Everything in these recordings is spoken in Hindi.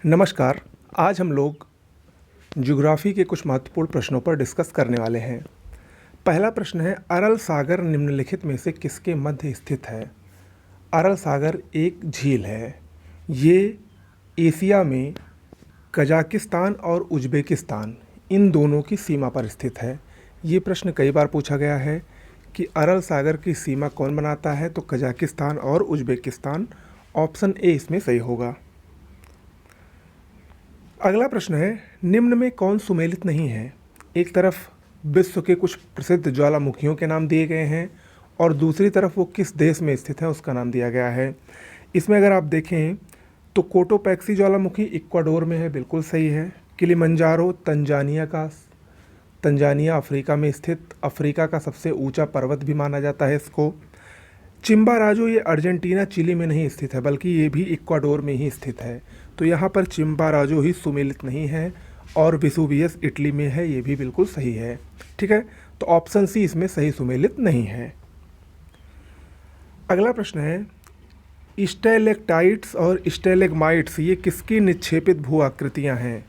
नमस्कार। आज हम लोग ज्योग्राफी के कुछ महत्वपूर्ण प्रश्नों पर डिस्कस करने वाले हैं। पहला प्रश्न है, अरल सागर निम्नलिखित में से किसके मध्य स्थित है? अरल सागर एक झील है। ये एशिया में कजाकिस्तान और उज़्बेकिस्तान इन दोनों की सीमा पर स्थित है। ये प्रश्न कई बार पूछा गया है कि अरल सागर की सीमा कौन बनाता है, तो कजाकिस्तान और उज़्बेकिस्तान। ऑप्शन ए इसमें सही होगा। अगला प्रश्न है, निम्न में कौन सुमेलित नहीं है? एक तरफ विश्व के कुछ प्रसिद्ध ज्वालामुखियों के नाम दिए गए हैं और दूसरी तरफ वो किस देश में स्थित है उसका नाम दिया गया है। इसमें अगर आप देखें तो कोटोपैक्सी ज्वालामुखी इक्वाडोर में है, बिल्कुल सही है। किलिमंजारो तंजानिया अफ्रीका में स्थित अफ्रीका का सबसे ऊंचा पर्वत भी माना जाता है इसको। चिम्बाराजो ये अर्जेंटीना चिली में नहीं स्थित है, बल्कि ये भी इक्वाडोर में ही स्थित है। तो यहाँ पर चिम्बाराजो ही सुमेलित नहीं है और वेसुवियस इटली में है, ये भी बिल्कुल सही है। ठीक है, तो ऑप्शन सी इसमें सही सुमेलित नहीं है। अगला प्रश्न है, स्टैलेक्टाइट्स और स्टैलेग्माइट्स ये किसकी निक्षेपित भू आकृतियाँ हैं?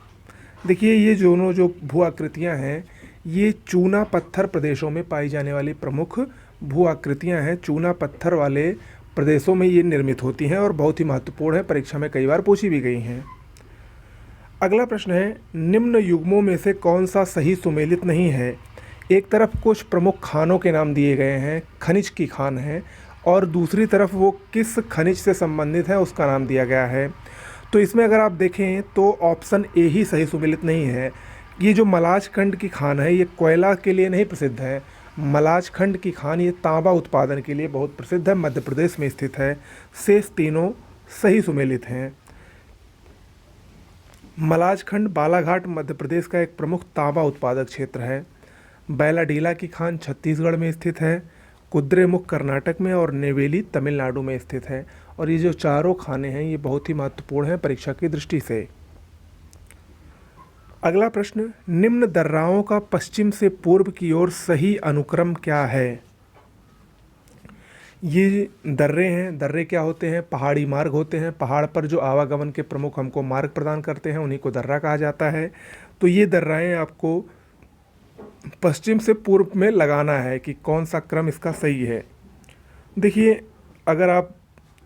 देखिए, ये दोनों जो भू आकृतियाँ हैं ये चूना पत्थर प्रदेशों में पाई जाने वाली प्रमुख भू आकृतियाँ हैं। चूना पत्थर वाले प्रदेशों में ये निर्मित होती हैं और बहुत ही महत्वपूर्ण है, परीक्षा में कई बार पूछी भी गई हैं। अगला प्रश्न है, निम्न युग्मों में से कौन सा सही सुमेलित नहीं है? एक तरफ कुछ प्रमुख खानों के नाम दिए गए हैं, खनिज की खान है, और दूसरी तरफ वो किस खनिज से संबंधित है उसका नाम दिया गया है। तो इसमें अगर आप देखें तो ऑप्शन ए ही सही सुमेलित नहीं है। ये जो मलाज खंड की खान है ये कोयला के लिए नहीं प्रसिद्ध है। मलाज खंड की खान ये तांबा उत्पादन के लिए बहुत प्रसिद्ध है, मध्य प्रदेश में स्थित है। शेष तीनों सही सुमेलित हैं। मलाज खंड बालाघाट मध्य प्रदेश का एक प्रमुख तांबा उत्पादक क्षेत्र है। बैलाडीला की खान छत्तीसगढ़ में स्थित है, कुद्रेमुख कर्नाटक में और नेवेली तमिलनाडु में स्थित है। और ये जो चारों खाने हैं ये बहुत ही महत्वपूर्ण हैं परीक्षा की दृष्टि से। अगला प्रश्न, निम्न दर्राओं का पश्चिम से पूर्व की ओर सही अनुक्रम क्या है? ये दर्रे हैं। दर्रे क्या होते हैं? पहाड़ी मार्ग होते हैं। पहाड़ पर जो आवागमन के प्रमुख हमको मार्ग प्रदान करते हैं उन्हीं को दर्रा कहा जाता है। तो ये दर्राएं आपको पश्चिम से पूर्व में लगाना है कि कौन सा क्रम इसका सही है। देखिए, अगर आप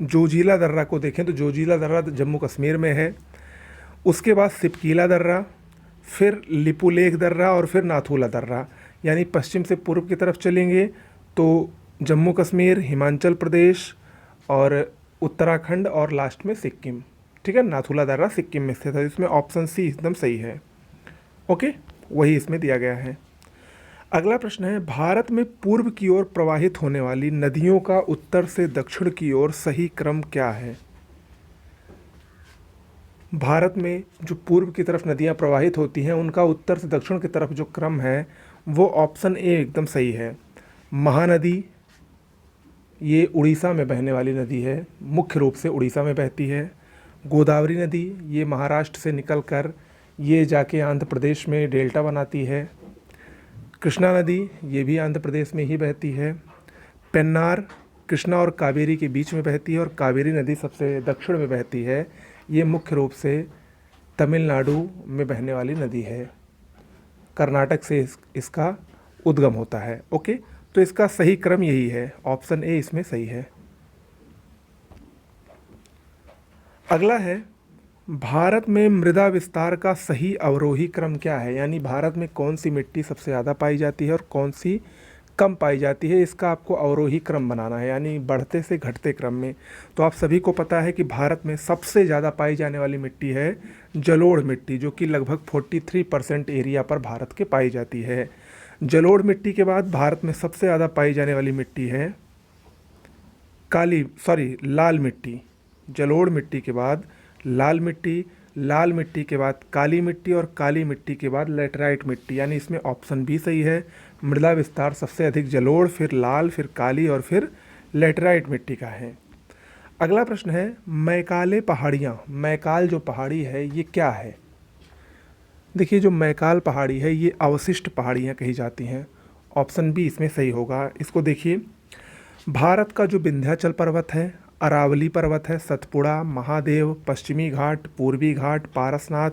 जोजिला दर्रा को देखें तो जोजिला दर्रा जम्मू कश्मीर में है। उसके बाद सिपकीला दर्रा, फिर लिपुलेख दर्रा और फिर नाथुला दर्रा। यानी पश्चिम से पूर्व की तरफ चलेंगे तो जम्मू कश्मीर, हिमाचल प्रदेश और उत्तराखंड और लास्ट में सिक्किम। ठीक है, नाथुला दर्रा सिक्किम में स्थित है। इसमें ऑप्शन सी एकदम सही है। ओके, वही इसमें दिया गया है। अगला प्रश्न है, भारत में पूर्व की ओर प्रवाहित होने वाली नदियों का उत्तर से दक्षिण की ओर सही क्रम क्या है? भारत में जो पूर्व की तरफ नदियां प्रवाहित होती हैं उनका उत्तर से दक्षिण की तरफ जो क्रम है वो ऑप्शन ए एकदम सही है। महानदी ये उड़ीसा में बहने वाली नदी है, मुख्य रूप से उड़ीसा में बहती है। गोदावरी नदी ये महाराष्ट्र से निकलकर ये जाके आंध्र प्रदेश में डेल्टा बनाती है। कृष्णा नदी ये भी आंध्र प्रदेश में ही बहती है। पेन्नार कृष्णा और कावेरी के बीच में बहती है और कावेरी नदी सबसे दक्षिण में बहती है। ये मुख्य रूप से तमिलनाडु में बहने वाली नदी है। कर्नाटक से इसका उद्गम होता है। ओके, तो इसका सही क्रम यही है, ऑप्शन ए इसमें सही है। अगला है, भारत में मृदा विस्तार का सही अवरोही क्रम क्या है? यानी भारत में कौन सी मिट्टी सबसे ज़्यादा पाई जाती है और कौन सी कम पाई जाती है, इसका आपको अवरोही क्रम बनाना है, यानी बढ़ते से घटते क्रम में। तो आप सभी को पता है कि भारत में सबसे ज़्यादा पाई जाने वाली मिट्टी है जलोढ़ मिट्टी, जो कि लगभग 43% एरिया पर भारत के पाई जाती है। जलोढ़ मिट्टी के बाद भारत में सबसे ज़्यादा पाई जाने वाली मिट्टी है लाल मिट्टी। जलोढ़ मिट्टी के बाद लाल मिट्टी, लाल मिट्टी के बाद काली मिट्टी और काली मिट्टी के बाद लेटराइट मिट्टी। यानी इसमें ऑप्शन भी सही है। मृदा विस्तार सबसे अधिक जलोढ़, फिर लाल, फिर काली और फिर लेटराइट मिट्टी का है। अगला प्रश्न है, मैकाले पहाड़ियाँ, मैकाल जो पहाड़ी है ये क्या है? देखिए, जो मैकाल पहाड़ी है ये अवशिष्ट पहाड़ियाँ कही जाती हैं। ऑप्शन बी इसमें सही होगा। इसको देखिए, भारत का जो विंध्याचल पर्वत है अरावली पर्वत है, सतपुड़ा, महादेव, पश्चिमी घाट, पूर्वी घाट, पारसनाथ,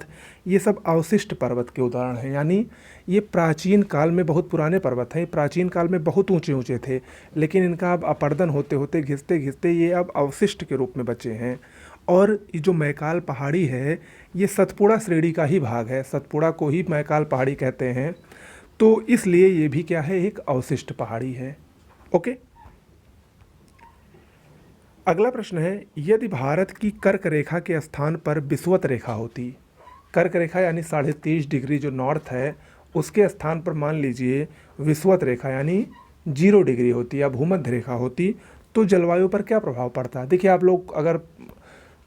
ये सब अवशिष्ट पर्वत के उदाहरण हैं। यानी ये प्राचीन काल में बहुत पुराने पर्वत हैं, प्राचीन काल में बहुत ऊंचे ऊंचे थे, लेकिन इनका अब अपरदन होते होते घिसते घिसते ये अब अवशिष्ट के रूप में बचे हैं। और ये जो मैकाल पहाड़ी है ये सतपुड़ा श्रेणी का ही भाग है, सतपुड़ा को ही मैकाल पहाड़ी कहते हैं, तो इसलिए ये भी क्या है, एक अवशिष्ट पहाड़ी है। ओके, अगला प्रश्न है, यदि भारत की कर्क रेखा के स्थान पर विषुवत रेखा होती, कर्क रेखा यानी 30.5 डिग्री जो नॉर्थ है उसके स्थान पर मान लीजिए विषुवत रेखा यानी 0 डिग्री होती या भूमध्य रेखा होती, तो जलवायु पर क्या प्रभाव पड़ता है। देखिए, आप लोग अगर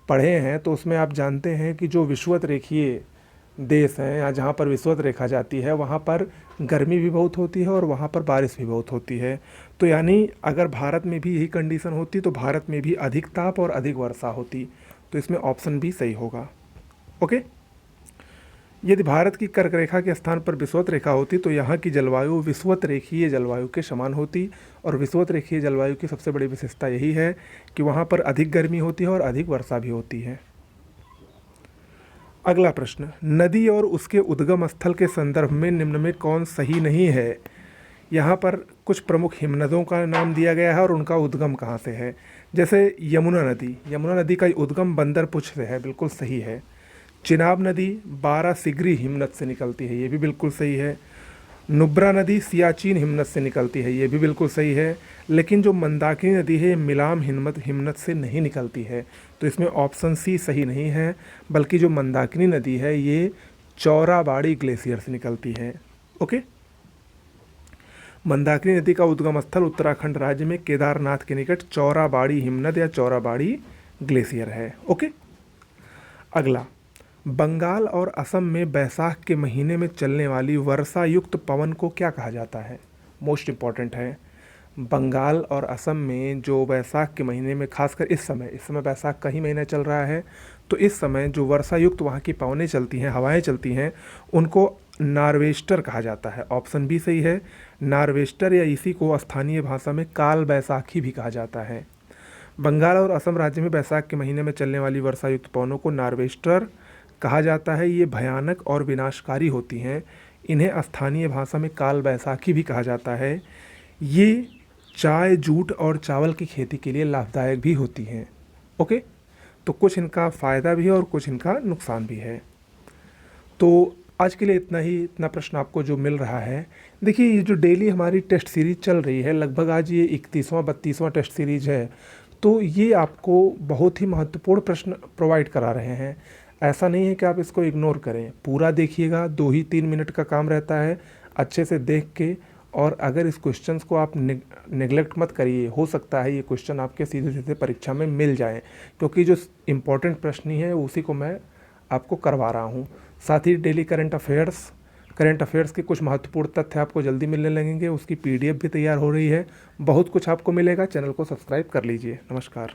पढ़े हैं तो उसमें आप जानते हैं कि जो विषुवत रेखीय देश हैं या जहाँ पर विषुवत रेखा जाती है वहाँ पर गर्मी भी बहुत होती है और वहाँ पर बारिश भी बहुत होती है। तो यानी अगर भारत में भी यही कंडीशन होती तो भारत में भी अधिक ताप और अधिक वर्षा होती, तो इसमें ऑप्शन बी सही होगा। ओके, यदि भारत की कर्क रेखा के स्थान पर विषुवत रेखा होती तो यहाँ की जलवायु विषुवत रेखीय जलवायु के समान होती, और विषुवत रेखीय जलवायु की सबसे बड़ी विशेषता यही है कि वहाँ पर अधिक गर्मी होती है और अधिक वर्षा भी होती है। अगला प्रश्न, नदी और उसके उद्गम स्थल के संदर्भ में निम्न में कौन सही नहीं है। यहाँ पर कुछ प्रमुख हिमनदों का नाम दिया गया है और उनका उद्गम कहाँ से है। जैसे यमुना नदी का उद्गम बंदरपुछ से है, बिल्कुल सही है। चिनाब नदी 12 सिगरी हिमनद से निकलती है, ये भी बिल्कुल सही है। नुब्रा नदी सियाचिन हिमनद से निकलती है, ये भी बिल्कुल सही है। लेकिन जो मंदाकिनी नदी है ये मिलाम हिमनद से नहीं निकलती है, तो इसमें ऑप्शन सी सही नहीं है, बल्कि जो मंदाकिनी नदी है ये चौराबाड़ी ग्लेशियर से निकलती है। ओके, मंदाकिनी नदी का उद्गम स्थल उत्तराखंड राज्य में केदारनाथ के निकट चौराबाड़ी हिमनद या चौराबाड़ी ग्लेशियर है। ओके, अगला, बंगाल और असम में बैसाख के महीने में चलने वाली वर्षा युक्त पवन को क्या कहा जाता है। मोस्ट इम्पॉर्टेंट है, बंगाल और असम में जो बैसाख के महीने में, खासकर इस समय बैसाख का ही महीना चल रहा है, तो इस समय जो वर्षा युक्त वहाँ की पवनें चलती हैं, हवाएं चलती हैं, उनको नार्वेस्टर कहा जाता है। ऑप्शन बी सही है, नार्वेस्टर, या इसी को स्थानीय भाषा में काल बैसाखी भी कहा जाता है। बंगाल और असम राज्य में बैसाख के महीने में चलने वाली वर्षा युक्त पवनों को नार्वेस्टर कहा जाता है। ये भयानक और विनाशकारी होती हैं, इन्हें स्थानीय भाषा में काल बैसाखी भी कहा जाता है। ये चाय, जूट और चावल की खेती के लिए लाभदायक भी होती हैं। ओके, तो कुछ इनका फ़ायदा भी है और कुछ इनका नुकसान भी है। तो आज के लिए इतना ही, इतना प्रश्न आपको जो मिल रहा है। देखिए, ये जो डेली हमारी टेस्ट सीरीज़ चल रही है, लगभग आज ये 31वां 32वां टेस्ट सीरीज़ है, तो ये आपको बहुत ही महत्वपूर्ण प्रश्न प्रोवाइड करा रहे हैं। ऐसा नहीं है कि आप इसको इग्नोर करें, पूरा देखिएगा, 2 ही 3 मिनट का काम रहता है, अच्छे से देख के। और अगर इस क्वेश्चंस को आप नेग्लेक्ट मत करिए, हो सकता है ये क्वेश्चन आपके सीधे सीधे परीक्षा में मिल जाएं, क्योंकि जो इम्पोर्टेंट प्रश्न ही है उसी को मैं आपको करवा रहा हूँ। साथ ही डेली करंट अफेयर्स के कुछ महत्वपूर्ण तथ्य आपको जल्दी मिलने लगेंगे, उसकी PDF भी तैयार हो रही है, बहुत कुछ आपको मिलेगा। चैनल को सब्सक्राइब कर लीजिए। नमस्कार।